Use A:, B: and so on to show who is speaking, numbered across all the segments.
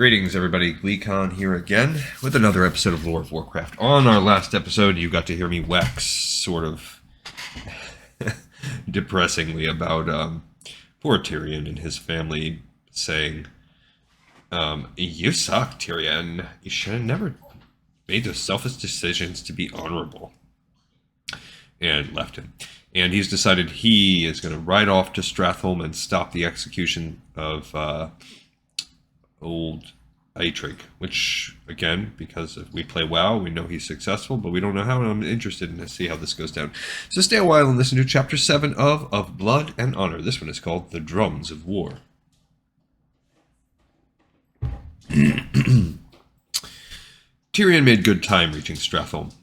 A: Greetings, everybody. Gleekon here again with another episode of Lore of Warcraft. On our last episode, you got to hear me wax sort of depressingly about poor Tyrion and his family saying, you suck, Tyrion. You should have never made those selfish decisions to be honorable. And left him. And he's decided he is going to ride off to Stratholme and stop the execution of old Eitrigg, which, again, because if we play WoW, we know he's successful, but we don't know how, and I'm interested in to see how this goes down. So stay a while and listen to Chapter 7 of Blood and Honor. This one is called The Drums of War. Tyrion made good time reaching Stratholme.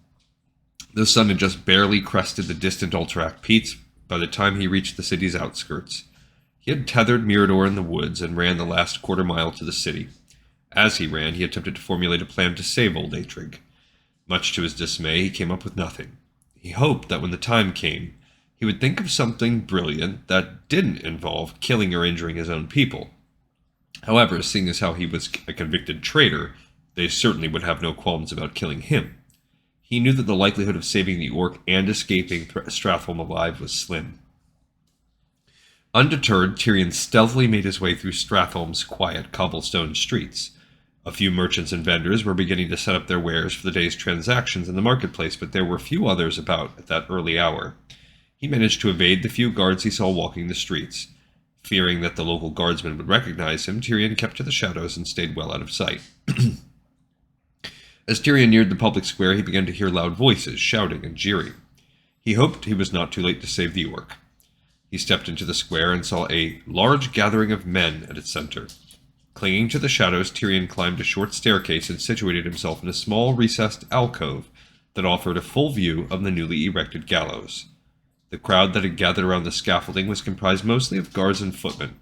A: The sun had just barely crested the distant Alterac peaks by the time he reached the city's outskirts. He had tethered Mirador in the woods and ran the last quarter mile to the city. As he ran, he attempted to formulate a plan to save old Eitrigg. Much to his dismay, he came up with nothing. He hoped that when the time came, he would think of something brilliant that didn't involve killing or injuring his own people. However, seeing as how he was a convicted traitor, they certainly would have no qualms about killing him. He knew that the likelihood of saving the orc and escaping Stratholme alive was slim. Undeterred, Tyrion stealthily made his way through Stratholme's quiet cobblestone streets. A few merchants and vendors were beginning to set up their wares for the day's transactions in the marketplace, but there were few others about at that early hour. He managed to evade the few guards he saw walking the streets. Fearing that the local guardsmen would recognize him, Tyrion kept to the shadows and stayed well out of sight. As Tyrion neared the public square, he began to hear loud voices, shouting and jeering. He hoped he was not too late to save the orc. He stepped into the square and saw a large gathering of men at its center. Clinging to the shadows, Tyrion climbed a short staircase and situated himself in a small recessed alcove that offered a full view of the newly erected gallows. The crowd that had gathered around the scaffolding was comprised mostly of guards and footmen.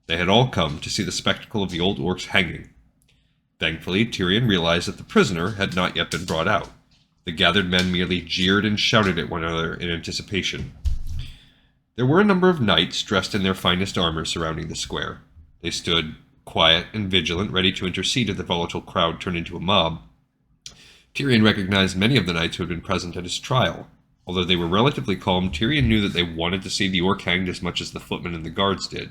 A: They had all come to see the spectacle of the old orc's hanging. Thankfully, Tyrion realized that the prisoner had not yet been brought out. The gathered men merely jeered and shouted at one another in anticipation. There were a number of knights dressed in their finest armor surrounding the square. They stood, quiet and vigilant, ready to intercede if the volatile crowd turned into a mob. Tyrion recognized many of the knights who had been present at his trial. Although they were relatively calm, Tyrion knew that they wanted to see the orc hanged as much as the footmen and the guards did.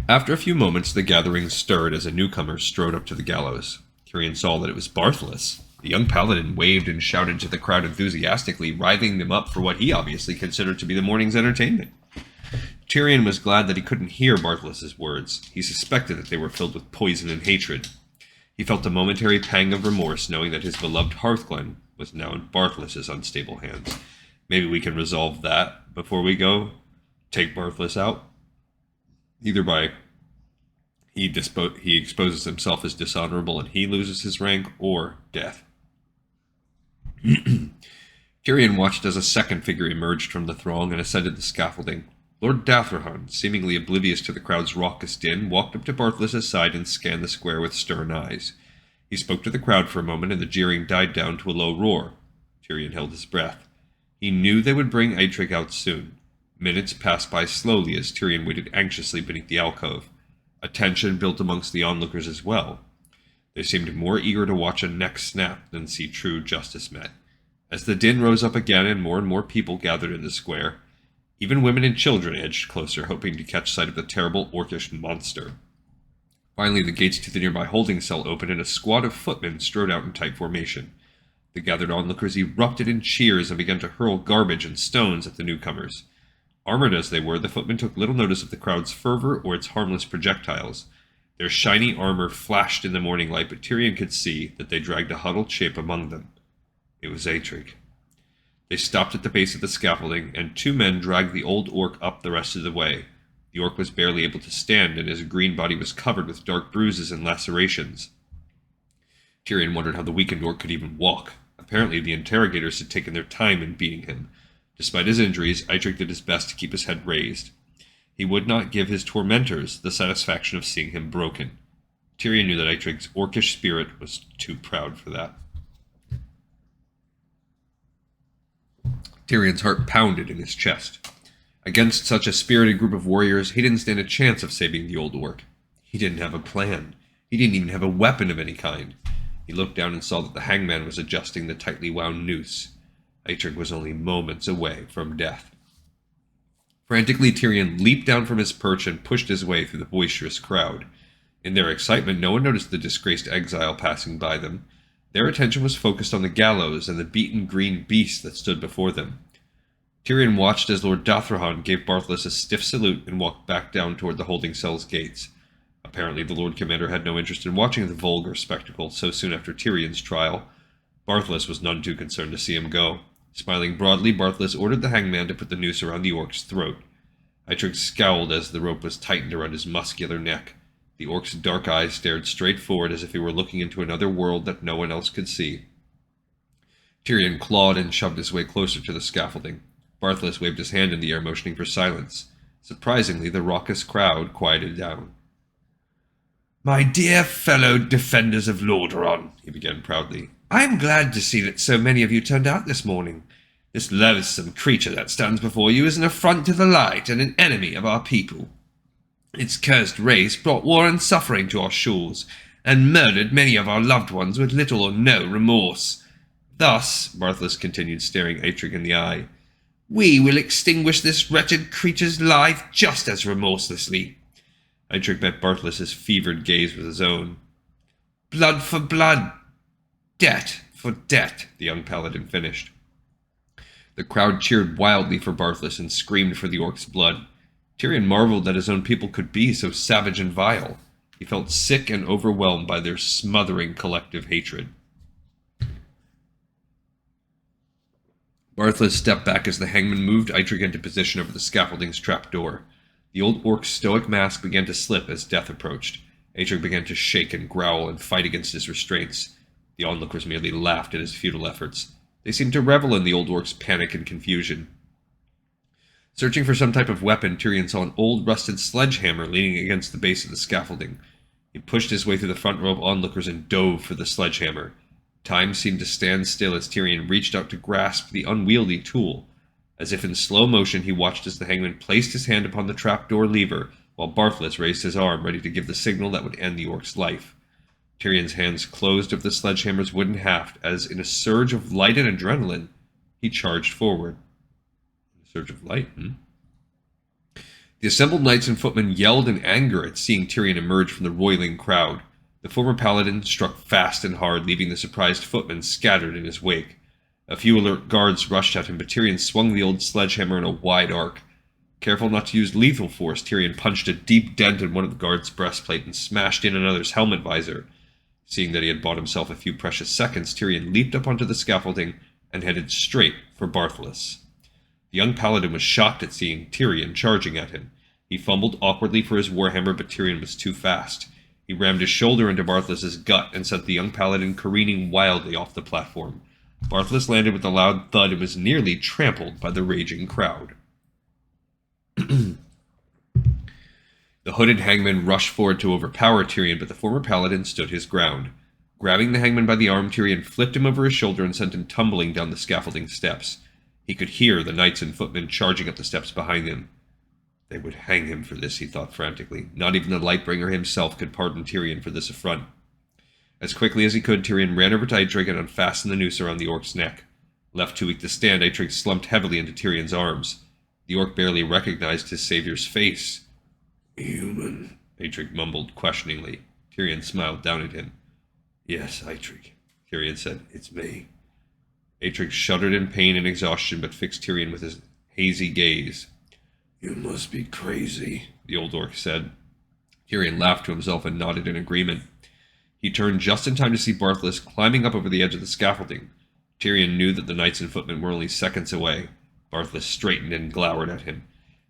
A: After a few moments, the gathering stirred as a newcomer strode up to the gallows. Tyrion saw that it was Bartholus. The young paladin waved and shouted to the crowd enthusiastically, riling them up for what he obviously considered to be the morning's entertainment. Tyrion was glad that he couldn't hear Bartholus's words. He suspected that they were filled with poison and hatred. He felt a momentary pang of remorse, knowing that his beloved Hearthglen was now in Bartholus's unstable hands. Maybe we can resolve that before we go take Bartholus out. Either by he exposes himself as dishonorable and he loses his rank, or death. Tyrion watched as a second figure emerged from the throng and ascended the scaffolding. Lord Dathrahan, seemingly oblivious to the crowd's raucous din, walked up to Bartholus's side and scanned the square with stern eyes. He spoke to the crowd for a moment, and the jeering died down to a low roar. Tyrion held his breath. He knew they would bring Eitrigg out soon. Minutes passed by slowly as Tyrion waited anxiously beneath the alcove. A tension built amongst the onlookers as well. They seemed more eager to watch a neck snap than see true justice met. As the din rose up again and more people gathered in the square, even women and children edged closer, hoping to catch sight of the terrible orcish monster. Finally, the gates to the nearby holding cell opened and a squad of footmen strode out in tight formation. The gathered onlookers erupted in cheers and began to hurl garbage and stones at the newcomers. Armored as they were, the footmen took little notice of the crowd's fervor or its harmless projectiles. Their shiny armor flashed in the morning light, but Tyrion could see that they dragged a huddled shape among them. It was Eitrigg. They stopped at the base of the scaffolding, and two men dragged the old orc up the rest of the way. The orc was barely able to stand, and his green body was covered with dark bruises and lacerations. Tyrion wondered how the weakened orc could even walk. Apparently, the interrogators had taken their time in beating him. Despite his injuries, Eitrigg did his best to keep his head raised. He would not give his tormentors the satisfaction of seeing him broken. Tyrion knew that Eitrigg's orcish spirit was too proud for that. Tyrion's heart pounded in his chest. Against such a spirited group of warriors, he didn't stand a chance of saving the old orc. He didn't have a plan. He didn't even have a weapon of any kind. He looked down and saw that the hangman was adjusting the tightly wound noose. Eitrigg was only moments away from death. Frantically, Tyrion leaped down from his perch and pushed his way through the boisterous crowd. In their excitement, no one noticed the disgraced exile passing by them. Their attention was focused on the gallows and the beaten green beast that stood before them. Tyrion watched as Lord Dathrahan gave Barthlas a stiff salute and walked back down toward the holding cell's gates. Apparently, the Lord Commander had no interest in watching the vulgar spectacle so soon after Tyrion's trial. Barthlas was none too concerned to see him go. Smiling broadly, Barthlas ordered the hangman to put the noose around the orc's throat. Eitrigg scowled as the rope was tightened around his muscular neck. The orc's dark eyes stared straight forward as if he were looking into another world that no one else could see. Tyrion clawed and shoved his way closer to the scaffolding. Barthlas waved his hand in the air, motioning for silence. Surprisingly, the raucous crowd quieted down. "My dear fellow defenders of Lordaeron," he began proudly, "I am glad to see that so many of you turned out this morning. This loathsome creature that stands before you is an affront to the light and an enemy of our people. Its cursed race brought war and suffering to our shores, and murdered many of our loved ones with little or no remorse. Thus," Barthlas continued, staring Eitrigg in the eye, "we will extinguish this wretched creature's life just as remorselessly." Eitrigg met Barthlas's fevered gaze with his own. "Blood for blood, debt for debt," the young paladin finished. The crowd cheered wildly for Barthlas and screamed for the orc's blood. Tyrion marveled that his own people could be so savage and vile. He felt sick and overwhelmed by their smothering collective hatred. Barthlas stepped back as the hangman moved Eitrigg into position over the scaffolding's trapdoor. The old orc's stoic mask began to slip as death approached. Eitrigg began to shake and growl and fight against his restraints. The onlookers merely laughed at his futile efforts. They seemed to revel in the old orc's panic and confusion. Searching for some type of weapon, Tyrion saw an old rusted sledgehammer leaning against the base of the scaffolding. He pushed his way through the front row of onlookers and dove for the sledgehammer. Time seemed to stand still as Tyrion reached out to grasp the unwieldy tool. As if in slow motion, he watched as the hangman placed his hand upon the trapdoor lever, while Barthlas raised his arm, ready to give the signal that would end the orc's life. Tyrion's hands closed over the sledgehammer's wooden haft as, in a surge of light and adrenaline, he charged forward. A surge of light, The assembled knights and footmen yelled in anger at seeing Tyrion emerge from the roiling crowd. The former paladin struck fast and hard, leaving the surprised footmen scattered in his wake. A few alert guards rushed at him, but Tyrion swung the old sledgehammer in a wide arc. Careful not to use lethal force, Tyrion punched a deep dent in one of the guards' breastplate and smashed in another's helmet visor. Seeing that he had bought himself a few precious seconds, Tyrion leaped up onto the scaffolding and headed straight for Barthlas. The young paladin was shocked at seeing Tyrion charging at him. He fumbled awkwardly for his warhammer, but Tyrion was too fast. He rammed his shoulder into Barthlas's gut and sent the young paladin careening wildly off the platform. Barthlas landed with a loud thud and was nearly trampled by the raging crowd. The hooded hangman rushed forward to overpower Tyrion, but the former paladin stood his ground. Grabbing the hangman by the arm, Tyrion flipped him over his shoulder and sent him tumbling down the scaffolding steps. He could hear the knights and footmen charging up the steps behind him. They would hang him for this, he thought frantically. Not even the Lightbringer himself could pardon Tyrion for this affront. As quickly as he could, Tyrion ran over to Eitrigg and unfastened the noose around the orc's neck. Left too weak to stand, Eitrigg slumped heavily into Tyrion's arms. The orc barely recognized his savior's face. "Human," Eitrigg mumbled questioningly. Tyrion smiled down at him. "Yes, Eitrigg," Tyrion said. "It's me." Eitrigg shuddered in pain and exhaustion, but fixed Tyrion with his hazy gaze. "You must be crazy," the old orc said. Tyrion laughed to himself and nodded in agreement. He turned just in time to see Barthlas climbing up over the edge of the scaffolding. Tyrion knew that the knights and footmen were only seconds away. Barthlas straightened and glowered at him.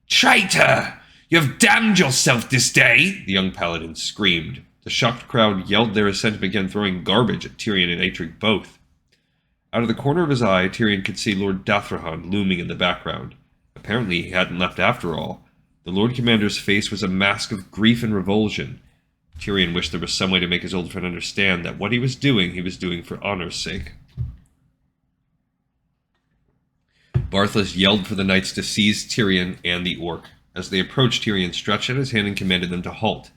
A: "Traitor! You have damned yourself this day!" the young paladin screamed. The shocked crowd yelled their assent and began throwing garbage at Tyrion and Eitrigg both. Out of the corner of his eye, Tyrion could see Lord Dathrahan looming in the background. Apparently he hadn't left after all. The Lord Commander's face was a mask of grief and revulsion. Tyrion wished there was some way to make his old friend understand that what he was doing for honor's sake. Barthas yelled for the knights to seize Tyrion and the orc. As they approached, Tyrion stretched out his hand and commanded them to halt.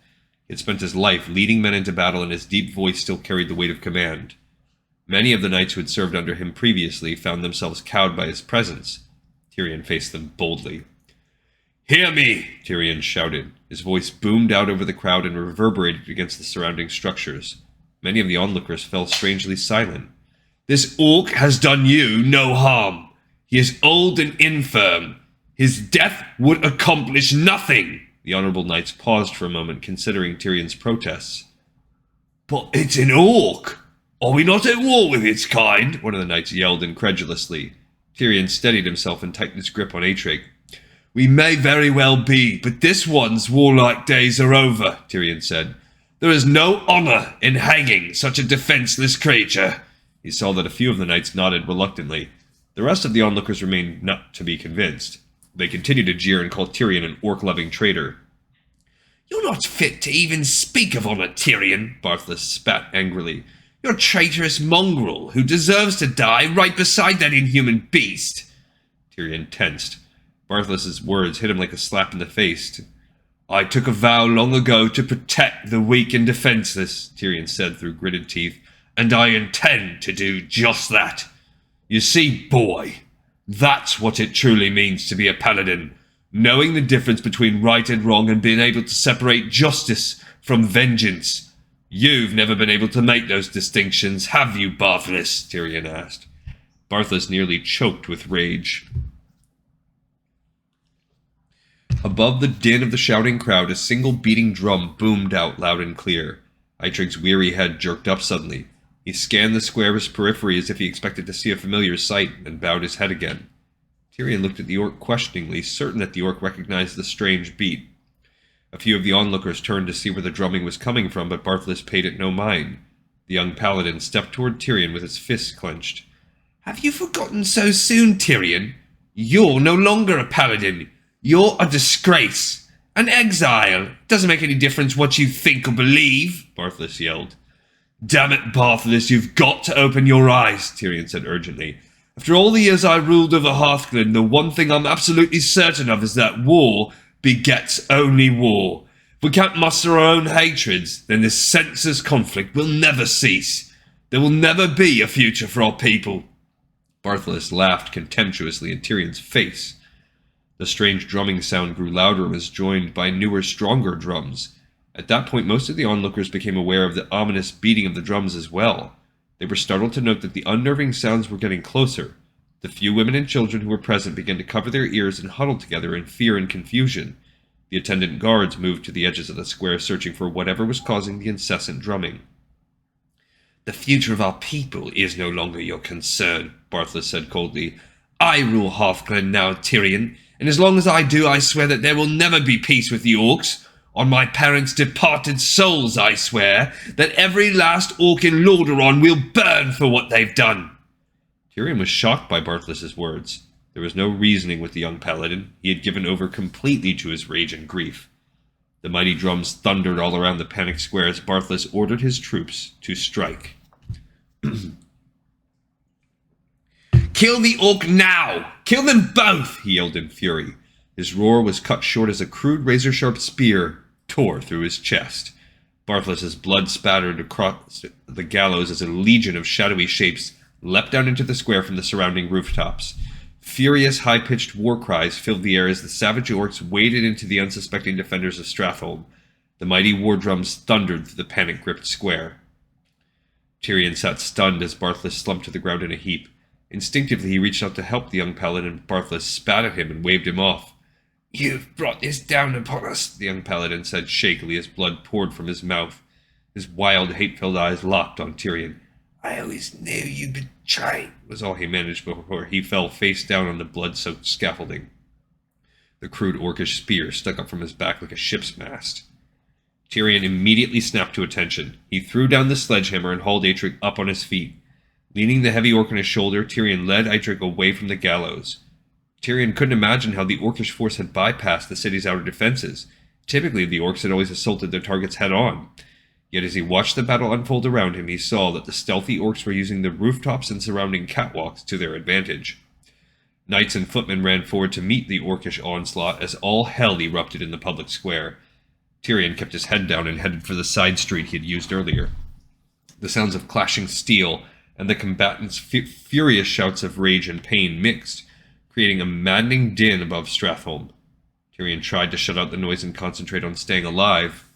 A: He had spent his life leading men into battle, and his deep voice still carried the weight of command. Many of the knights who had served under him previously found themselves cowed by his presence. Tyrion faced them boldly. "Hear me!" Tyrion shouted. His voice boomed out over the crowd and reverberated against the surrounding structures. Many of the onlookers fell strangely silent. "This orc has done you no harm. He is old and infirm. His death would accomplish nothing." The honorable knights paused for a moment, considering Tyrion's protests. "But it's an orc! Are we not at war with its kind?" one of the knights yelled incredulously. Tyrion steadied himself and tightened his grip on Eitrigg. "We may very well be, but this one's warlike days are over," Tyrion said. "There is no honor in hanging such a defenseless creature." He saw that a few of the knights nodded reluctantly. The rest of the onlookers remained not to be convinced. They continued to jeer and call Tyrion an orc-loving traitor. "You're not fit to even speak of honor, Tyrion," Barthas spat angrily. "You're a traitorous mongrel who deserves to die right beside that inhuman beast." Tyrion tensed. Barthas' words hit him like a slap in the face. "I took a vow long ago to protect the weak and defenseless," Tyrion said through gritted teeth, "and I intend to do just that. You see, boy, that's what it truly means to be a paladin, knowing the difference between right and wrong and being able to separate justice from vengeance. You've never been able to make those distinctions, have you, Barthas?" Tyrion asked. Barthas nearly choked with rage. Above the din of the shouting crowd, a single beating drum boomed out loud and clear. Eitrigg's weary head jerked up suddenly. He scanned the square of his periphery as if he expected to see a familiar sight, and bowed his head again. Tyrion looked at the orc questioningly, certain that the orc recognized the strange beat. A few of the onlookers turned to see where the drumming was coming from, but Barthas paid it no mind. The young paladin stepped toward Tyrion with his fists clenched. "Have you forgotten so soon, Tyrion? You're no longer a paladin. You're a disgrace. An exile. Doesn't make any difference what you think or believe," Barthas yelled. "Damn it, Barthas, you've got to open your eyes," Tyrion said urgently. "After all the years I ruled over Hearthglen, the one thing I'm absolutely certain of is that war begets only war. If we can't muster our own hatreds, then this senseless conflict will never cease. There will never be a future for our people." Barthas laughed contemptuously in Tyrion's face. The strange drumming sound grew louder and was joined by newer, stronger drums. At that point, most of the onlookers became aware of the ominous beating of the drums as well. They were startled to note that the unnerving sounds were getting closer. The few women and children who were present began to cover their ears and huddle together in fear and confusion. The attendant guards moved to the edges of the square, searching for whatever was causing the incessant drumming. "The future of our people is no longer your concern," Barthas said coldly. "I rule Hearthglen now, Tyrion, and as long as I do, I swear that there will never be peace with the orcs. On my parents' departed souls, I swear that every last orc in Lordaeron will burn for what they've done." Tyrion was shocked by Barthas' words. There was no reasoning with the young paladin. He had given over completely to his rage and grief. The mighty drums thundered all around the panicked square as Barthas ordered his troops to strike. "Kill the orc now! Kill them both!" he yelled in fury. His roar was cut short as a crude razor-sharp spear tore through his chest. Barthas' blood spattered across the gallows as a legion of shadowy shapes leapt down into the square from the surrounding rooftops. Furious, high-pitched war cries filled the air as the savage orcs waded into the unsuspecting defenders of Stratholme. The mighty war drums thundered through the panic-gripped square. Tyrion sat stunned as Barthas slumped to the ground in a heap. Instinctively, he reached out to help the young paladin, but Barthas spat at him and waved him off. "You've brought this down upon us," the young paladin said shakily as blood poured from his mouth. His wild, hate-filled eyes locked on Tyrion. "I always knew you'd betray," was all he managed before he fell face down on the blood-soaked scaffolding. The crude orcish spear stuck up from his back like a ship's mast. Tyrion immediately snapped to attention. He threw down the sledgehammer and hauled Eitrigg up on his feet. Leaning the heavy orc on his shoulder, Tyrion led Eitrigg away from the gallows. Tyrion couldn't imagine how the orcish force had bypassed the city's outer defenses. Typically, the orcs had always assaulted their targets head-on. Yet as he watched the battle unfold around him, he saw that the stealthy orcs were using the rooftops and surrounding catwalks to their advantage. Knights and footmen ran forward to meet the orcish onslaught as all hell erupted in the public square. Tyrion kept his head down and headed for the side street he had used earlier. The sounds of clashing steel and the combatants' furious shouts of rage and pain mixed, creating a maddening din above Stratholme. Tyrion tried to shut out the noise and concentrate on staying alive.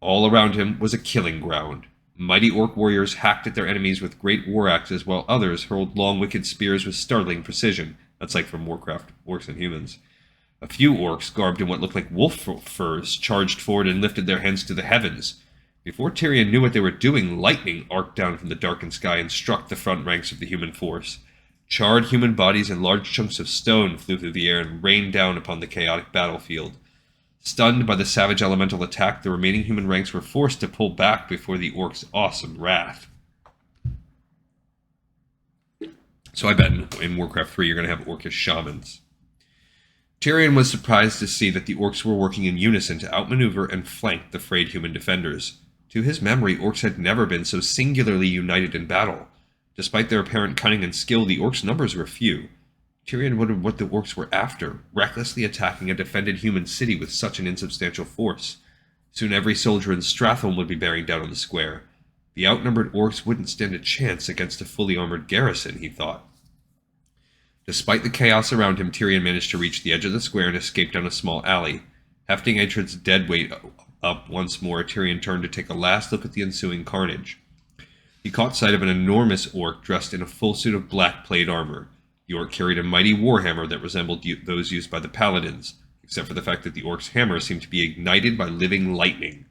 A: All around him was a killing ground. Mighty orc warriors hacked at their enemies with great war axes, while others hurled long wicked spears with startling precision. That's like from Warcraft, orcs and humans. A few orcs, garbed in what looked like wolf furs, charged forward and lifted their hands to the heavens. Before Tyrion knew what they were doing, lightning arced down from the darkened sky and struck the front ranks of the human force. Charred human bodies and large chunks of stone flew through the air and rained down upon the chaotic battlefield. Stunned by the savage elemental attack, the remaining human ranks were forced to pull back before the orcs' awesome wrath. So I bet in Warcraft 3 you're going to have orcish shamans. Tyrion was surprised to see that the orcs were working in unison to outmaneuver and flank the frayed human defenders. To his memory, orcs had never been so singularly united in battle. Despite their apparent cunning and skill, the orcs' numbers were few. Tyrion wondered what the orcs were after, recklessly attacking a defended human city with such an insubstantial force. Soon every soldier in Stratholme would be bearing down on the square. The outnumbered orcs wouldn't stand a chance against a fully armored garrison, he thought. Despite the chaos around him, Tyrion managed to reach the edge of the square and escape down a small alley. Hefting Eitrigg's dead weight up once more, Tyrion turned to take a last look at the ensuing carnage. He caught sight of an enormous orc dressed in a full suit of black plate armor. The orc carried a mighty warhammer that resembled those used by the paladins, except for the fact that the orc's hammer seemed to be ignited by living lightning.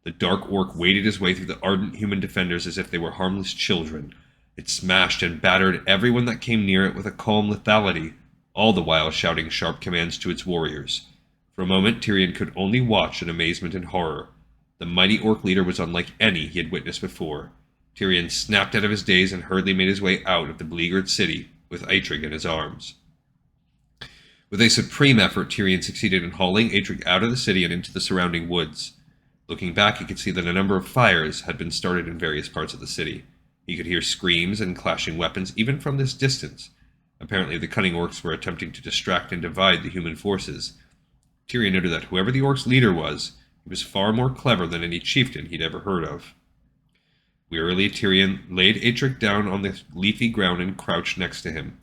A: The dark orc waded his way through the ardent human defenders as if they were harmless children. It smashed and battered everyone that came near it with a calm lethality, all the while shouting sharp commands to its warriors. For a moment, Tyrion could only watch in amazement and horror. The mighty orc leader was unlike any he had witnessed before. Tyrion snapped out of his daze and hurriedly made his way out of the beleaguered city, with Eitrigg in his arms. With a supreme effort, Tyrion succeeded in hauling Eitrigg out of the city and into the surrounding woods. Looking back, he could see that a number of fires had been started in various parts of the city. He could hear screams and clashing weapons even from this distance. Apparently, the cunning orcs were attempting to distract and divide the human forces. Tyrion noted that whoever the orcs' leader was, he was far more clever than any chieftain he'd ever heard of. Wearily, Tyrion laid Eitrigg down on the leafy ground and crouched next to him.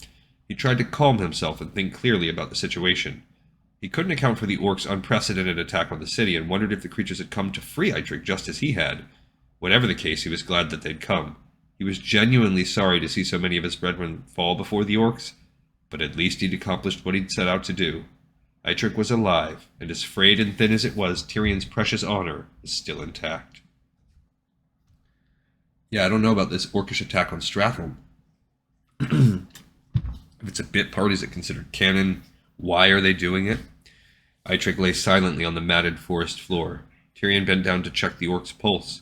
A: He tried to calm himself and think clearly about the situation. He couldn't account for the orcs' unprecedented attack on the city and wondered if the creatures had come to free Eitrigg just as he had. Whatever the case, he was glad that they'd come. He was genuinely sorry to see so many of his brethren fall before the orcs, but at least he'd accomplished what he'd set out to do. Eitrigg was alive, and as frayed and thin as it was, Tyrion's precious honor was still intact. Yeah, I don't know about this orcish attack on Stratholme. If it's a bit part, is it considered canon? Why are they doing it? Eitrigg lay silently on the matted forest floor. Tyrion bent down to check the orc's pulse.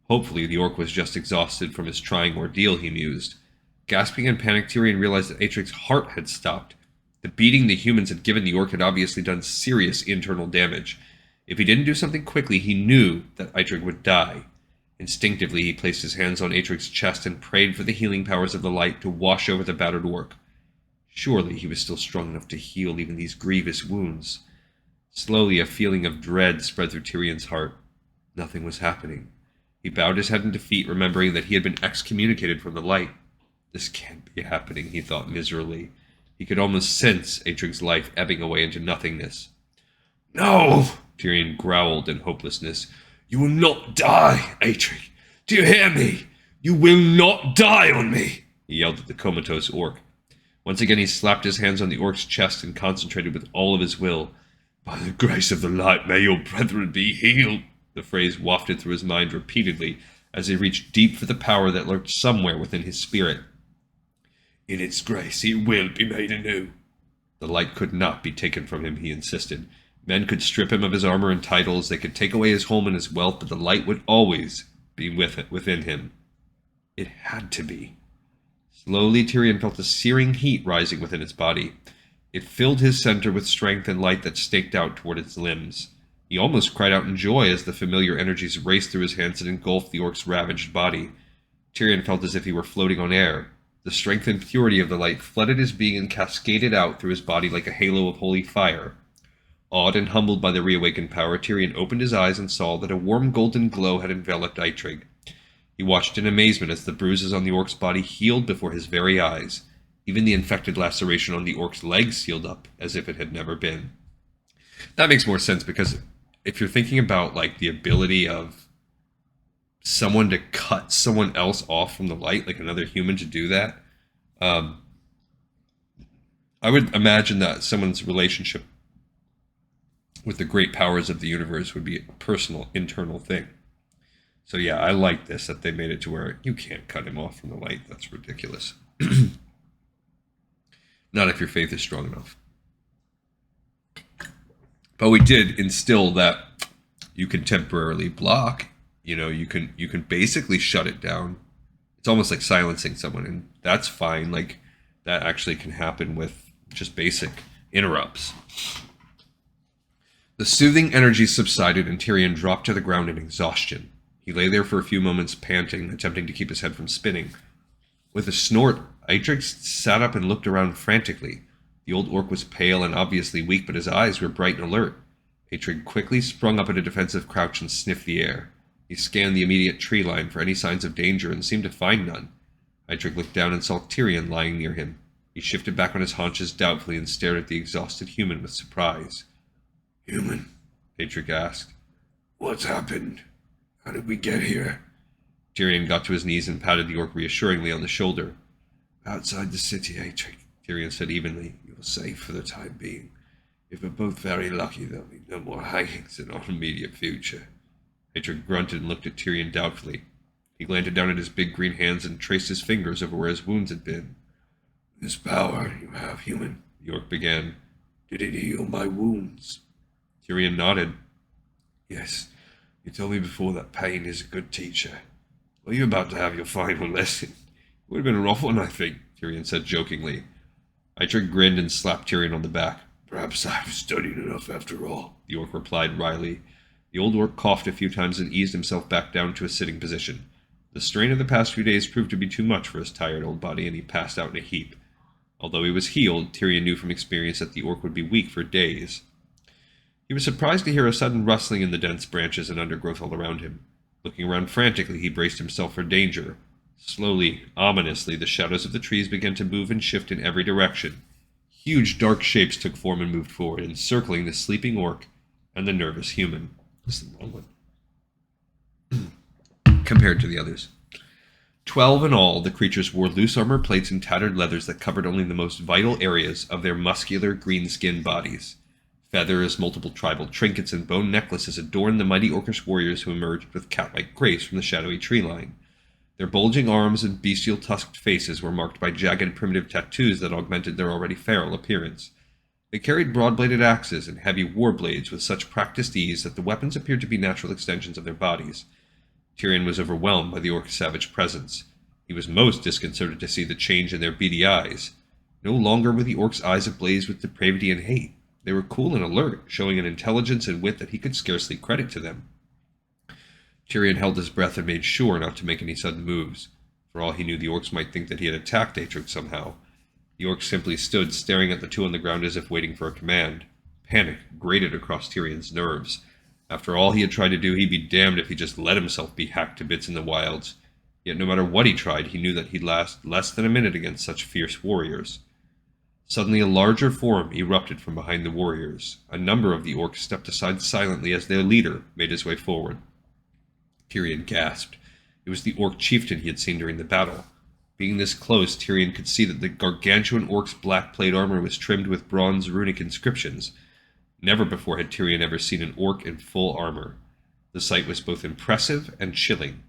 A: Hopefully the orc was just exhausted from his trying ordeal, he mused. Gasping in panic, Tyrion realized that Eitrigg's heart had stopped. The beating the humans had given the orc had obviously done serious internal damage. If he didn't do something quickly, he knew that Eitrigg would die. Instinctively, he placed his hands on Eitrigg's chest and prayed for the healing powers of the light to wash over the battered orc. Surely he was still strong enough to heal even these grievous wounds. Slowly, a feeling of dread spread through Tyrion's heart. Nothing was happening. He bowed his head in defeat, remembering that he had been excommunicated from the light. This can't be happening, he thought miserably. He could almost sense Eitrigg's life ebbing away into nothingness. "No!" Tyrion growled in hopelessness. "You will not die, Eitrigg! Do you hear me? You will not die on me!" he yelled at the comatose orc. Once again he slapped his hands on the orc's chest and concentrated with all of his will. "By the grace of the light, may your brethren be healed!" The phrase wafted through his mind repeatedly as he reached deep for the power that lurked somewhere within his spirit. "In its grace he will be made anew." The light could not be taken from him, he insisted. Men could strip him of his armor and titles, they could take away his home and his wealth, but the light would always be within him. It had to be. Slowly, Tyrion felt a searing heat rising within his body. It filled his center with strength and light that staked out toward its limbs. He almost cried out in joy as the familiar energies raced through his hands and engulfed the orc's ravaged body. Tyrion felt as if he were floating on air. The strength and purity of the light flooded his being and cascaded out through his body like a halo of holy fire. Awed and humbled by the reawakened power, Tyrion opened his eyes and saw that a warm golden glow had enveloped Eitrigg. He watched in amazement as the bruises on the orc's body healed before his very eyes. Even the infected laceration on the orc's leg sealed up as if it had never been. That makes more sense because if you're thinking about like the ability of someone to cut someone else off from the light, like another human to do that, I would imagine that someone's relationship with the great powers of the universe would be a personal, internal thing. So yeah, I like this, that they made it to where you can't cut him off from the light. That's ridiculous. Not if your faith is strong enough. But we did instill that you can temporarily block. You know, you can basically shut it down. It's almost like silencing someone, and that's fine. Like, that actually can happen with just basic interrupts. The soothing energy subsided, and Tyrion dropped to the ground in exhaustion. He lay there for a few moments, panting, attempting to keep his head from spinning. With a snort, Eitrigg sat up and looked around frantically. The old orc was pale and obviously weak, but his eyes were bright and alert. Eitrigg quickly sprung up at a defensive crouch and sniffed the air. He scanned the immediate tree line for any signs of danger and seemed to find none. Eitrigg looked down and saw Tyrion lying near him. He shifted back on his haunches doubtfully and stared at the exhausted human with surprise.
B: "Human," Eitrigg asked. "What's happened? How did we get here?"
A: Tyrion got to his knees and patted the orc reassuringly on the shoulder.
B: "Outside the city, Eitrigg," Tyrion said evenly. "You're safe for the time being. If we're both very lucky, there'll be no more hangings in our immediate future."
A: Eitrigg grunted and looked at Tyrion doubtfully. He glanced down at his big green hands and traced his fingers over where his wounds had been.
B: "This power you have, human," the orc began. "Did it heal my wounds?"
A: Tyrion nodded.
B: "Yes. You told me before that pain is a good teacher. Well, you're about to have your final lesson. It would have been a rough one, I think," Tyrion said jokingly.
A: Eitrigg grinned and slapped Tyrion on the back.
B: "Perhaps I've studied enough after all,"
A: the orc replied wryly. The old orc coughed a few times and eased himself back down to a sitting position. The strain of the past few days proved to be too much for his tired old body, and he passed out in a heap. Although he was healed, Tyrion knew from experience that the orc would be weak for days. He was surprised to hear a sudden rustling in the dense branches and undergrowth all around him. Looking around frantically, he braced himself for danger. Slowly, ominously, the shadows of the trees began to move and shift in every direction. Huge dark shapes took form and moved forward, encircling the sleeping orc and the nervous human. This is the wrong one. Compared to the others. 12 in all, the creatures wore loose armor plates and tattered leathers that covered only the most vital areas of their muscular, green-skinned bodies. Feathers, multiple tribal trinkets, and bone necklaces adorned the mighty orcish warriors who emerged with cat-like grace from the shadowy tree line. Their bulging arms and bestial tusked faces were marked by jagged primitive tattoos that augmented their already feral appearance. They carried broad-bladed axes and heavy war blades with such practiced ease that the weapons appeared to be natural extensions of their bodies. Tyrion was overwhelmed by the orc's savage presence. He was most disconcerted to see the change in their beady eyes. No longer were the orc's eyes ablaze with depravity and hate. They were cool and alert, showing an intelligence and wit that he could scarcely credit to them. Tyrion held his breath and made sure not to make any sudden moves. For all he knew, the orcs might think that he had attacked Eitrigg somehow. The orc simply stood, staring at the two on the ground as if waiting for a command. Panic grated across Tyrion's nerves. After all he had tried to do, he'd be damned if he just let himself be hacked to bits in the wilds. Yet no matter what he tried, he knew that he'd last less than a minute against such fierce warriors. Suddenly a larger form erupted from behind the warriors. A number of the orcs stepped aside silently as their leader made his way forward. Tyrion gasped. It was the orc chieftain he had seen during the battle. Being this close, Tyrion could see that the gargantuan orc's black plate armor was trimmed with bronze runic inscriptions. Never before had Tyrion ever seen an orc in full armor. The sight was both impressive and chilling.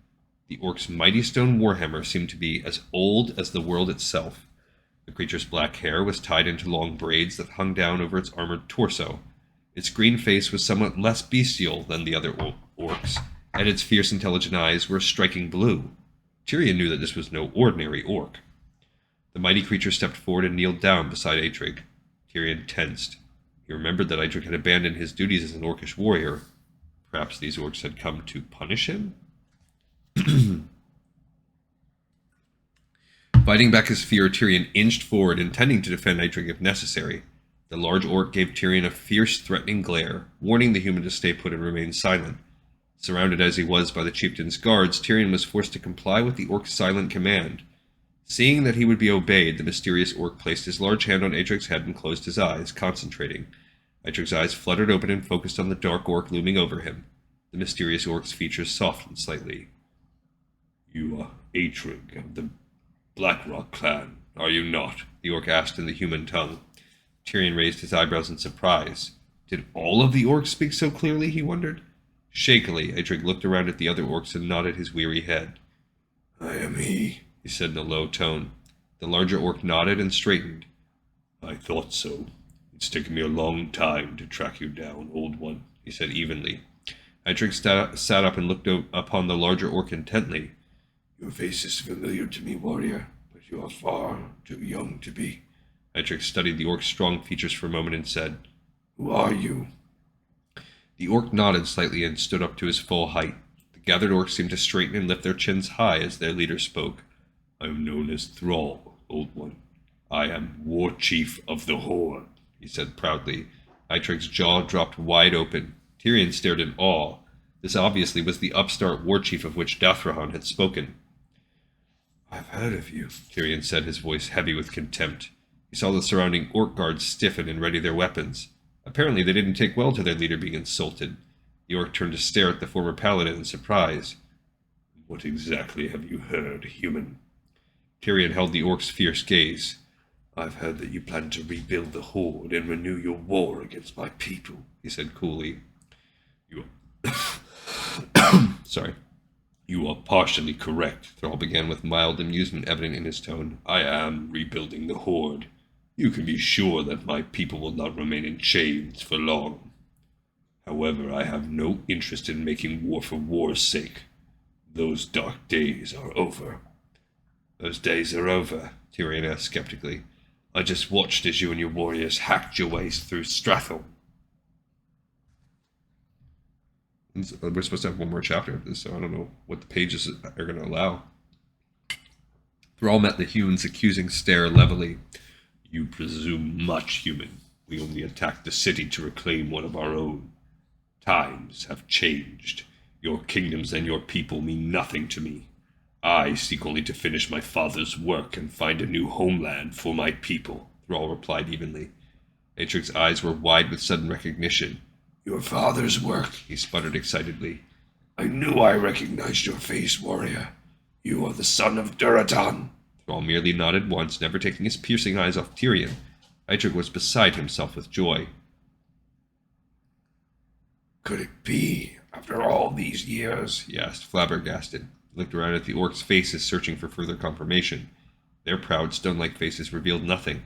A: The orc's mighty stone warhammer seemed to be as old as the world itself. The creature's black hair was tied into long braids that hung down over its armored torso. Its green face was somewhat less bestial than the other orcs, and its fierce, intelligent eyes were a striking blue. Tyrion knew that this was no ordinary orc. The mighty creature stepped forward and kneeled down beside Eitrigg. Tyrion tensed. He remembered that Eitrigg had abandoned his duties as an orcish warrior. Perhaps these orcs had come to punish him? Fighting back his fear, Tyrion inched forward, intending to defend Eitrigg if necessary. The large orc gave Tyrion a fierce, threatening glare, warning the human to stay put and remain silent. Surrounded as he was by the chieftain's guards, Tyrion was forced to comply with the orc's silent command. Seeing that he would be obeyed, the mysterious orc placed his large hand on Eitrigg's head and closed his eyes, concentrating. Eitrigg's eyes fluttered open and focused on the dark orc looming over him. The mysterious orc's features softened slightly.
B: You are Eitrigg of the Blackrock clan, are you not?
A: The orc asked in the human tongue. Tyrion raised his eyebrows in surprise. Did all of the orcs speak so clearly, he wondered? Shakily, Eitrigg looked around at the other orcs and nodded his weary head.
B: I am he
A: said in a low tone. The larger orc nodded and straightened.
B: I thought so. It's taken me a long time to track you down, old one,
A: he said evenly. Eitrigg sat up and looked upon the larger orc intently.
B: Your face is familiar to me, warrior, but you are far too young to be.
A: Eitrigg studied the orc's strong features for a moment and said,
B: Who are you?
A: The orc nodded slightly and stood up to his full height. The gathered orcs seemed to straighten and lift their chins high as their leader spoke.
B: I am known as Thrall, old one. I am Warchief of the Horde,
A: he said proudly. Eitrigg's jaw dropped wide open. Tyrion stared in awe. This obviously was the upstart Warchief of which Dathrahan had spoken.
B: I've heard of you,
A: Tyrion said, his voice heavy with contempt. He saw the surrounding orc guards stiffen and ready their weapons. Apparently they didn't take well to their leader being insulted. The orc turned to stare at the former paladin in surprise.
B: What exactly have you heard, human?
A: Tyrion held the orc's fierce gaze.
B: I've heard that you plan to rebuild the Horde and renew your war against my people,
A: he said coolly. Sorry.
B: You are partially correct, Thrall began with mild amusement evident in his tone. I am rebuilding the Horde. You can be sure that my people will not remain in chains for long. However, I have no interest in making war for war's sake. Those dark days are over.
A: Those days are over, Tyrion asked skeptically.
B: I just watched as you and your warriors hacked your ways through Stratholme.
A: We're supposed to have one more chapter of this, so I don't know what the pages are going to allow. Thrall met the human's accusing stare levelly.
B: You presume much, human. We only attacked the city to reclaim one of our own. Times have changed. Your kingdoms and your people mean nothing to me. I seek only to finish my father's work and find a new homeland for my people,
A: Thrall replied evenly. Eitrigg's eyes were wide with sudden recognition.
B: Your father's work,
A: he sputtered excitedly.
B: I knew I recognized your face, warrior. You are the son of Duratan.
A: Thrall merely nodded once, never taking his piercing eyes off Tyrion. Eitrigg was beside himself with joy.
B: Could it be, after all these years?
A: He asked, flabbergasted. He looked around at the orcs' faces, searching for further confirmation. Their proud, stone-like faces revealed nothing.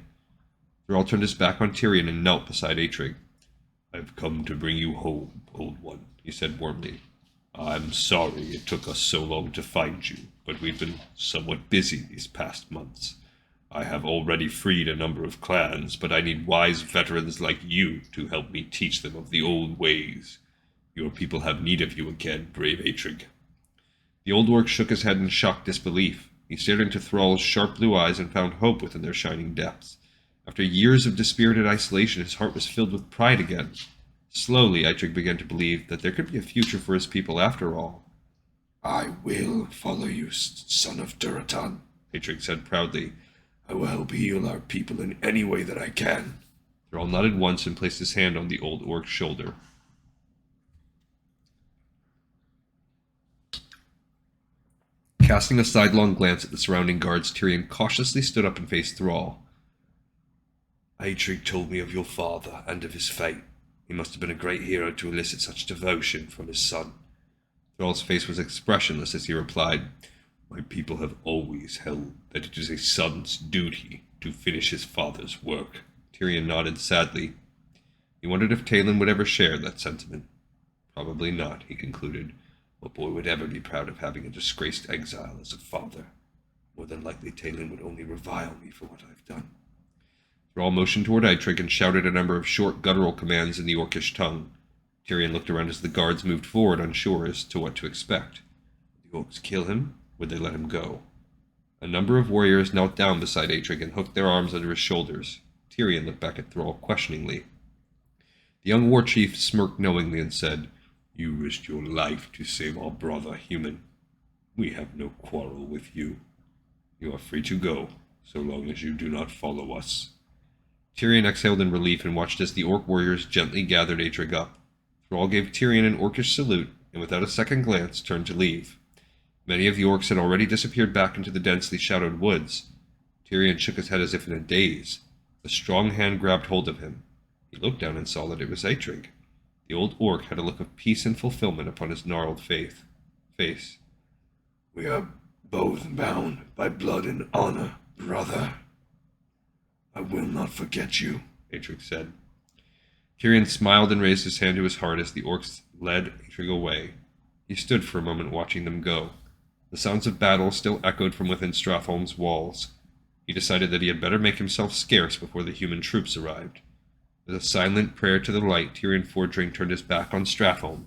A: Thrall turned his back on Tyrion and knelt beside Eitrigg.
B: I've come to bring you home, old one, he said warmly. I'm sorry it took us so long to find you, but we've been somewhat busy these past months. I have already freed a number of clans, but I need wise veterans like you to help me teach them of the old ways. Your people have need of you again, brave Eitrigg.
A: The old orc shook his head in shocked disbelief. He stared into Thrall's sharp blue eyes and found hope within their shining depths. After years of dispirited isolation, his heart was filled with pride again. Slowly, Eitrigg began to believe that there could be a future for his people after all.
B: I will follow you, son of Duratan,
A: Eitrigg said proudly.
B: I will help heal our people in any way that I can.
A: Thrall nodded once and placed his hand on the old orc's shoulder. Casting a sidelong glance at the surrounding guards, Tyrion cautiously stood up and faced Thrall.
B: Eitrigg told me of your father and of his fate. He must have been a great hero to elicit such devotion from his son.
A: Thrall's face was expressionless as he replied,
B: My people have always held that it is a son's duty to finish his father's work.
A: Tyrion nodded sadly. He wondered if Talon would ever share that sentiment. Probably not, he concluded.
B: What boy would ever be proud of having a disgraced exile as a father? More than likely Talon would only revile me for what I've done.
A: Thrall motioned toward Eitrigg and shouted a number of short guttural commands in the orcish tongue. Tyrion looked around as the guards moved forward, unsure as to what to expect. Would the orcs kill him? Would they let him go? A number of warriors knelt down beside Eitrigg and hooked their arms under his shoulders. Tyrion looked back at Thrall questioningly. The young Warchief smirked knowingly and said,
B: You risked your life to save our brother human. We have no quarrel with you. You are free to go, so long as you do not follow us.
A: Tyrion exhaled in relief and watched as the orc warriors gently gathered Eitrigg up. Thrall gave Tyrion an orcish salute, and without a second glance turned to leave. Many of the orcs had already disappeared back into the densely shadowed woods. Tyrion shook his head as if in a daze. A strong hand grabbed hold of him. He looked down and saw that it was Eitrigg. The old orc had a look of peace and fulfillment upon his gnarled face.
B: We are both bound by blood and honor, brother. I will not forget you,
A: Eitrigg said. Tyrion smiled and raised his hand to his heart as the orcs led Eitrigg away. He stood for a moment watching them go. The sounds of battle still echoed from within Stratholme's walls. He decided that he had better make himself scarce before the human troops arrived. With a silent prayer to the light, Tyrion Fordring turned his back on Stratholme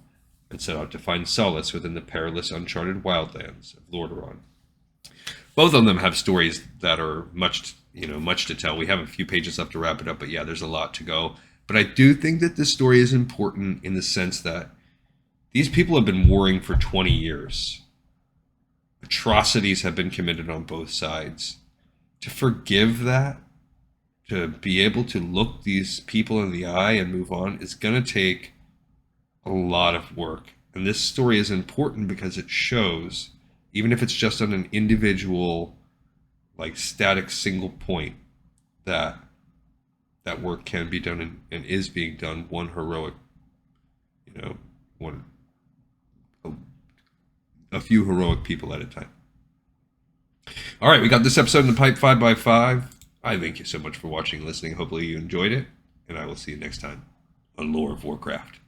A: and set out to find solace within the perilous uncharted wildlands of Lordaeron. Both of them have stories that are much to tell. We have a few pages left to wrap it up, but yeah, there's a lot to go. But I do think that this story is important in the sense that these people have been warring for 20 years. Atrocities have been committed on both sides. To forgive that, to be able to look these people in the eye and move on, is going to take a lot of work. And this story is important because it shows, even if it's just on an individual, like static single point, that work can be done and is being done one heroic, a few heroic people at a time. All right, we got this episode in the pipe 5x5. I thank you so much for watching and listening. Hopefully you enjoyed it, and I will see you next time on Lore of Warcraft.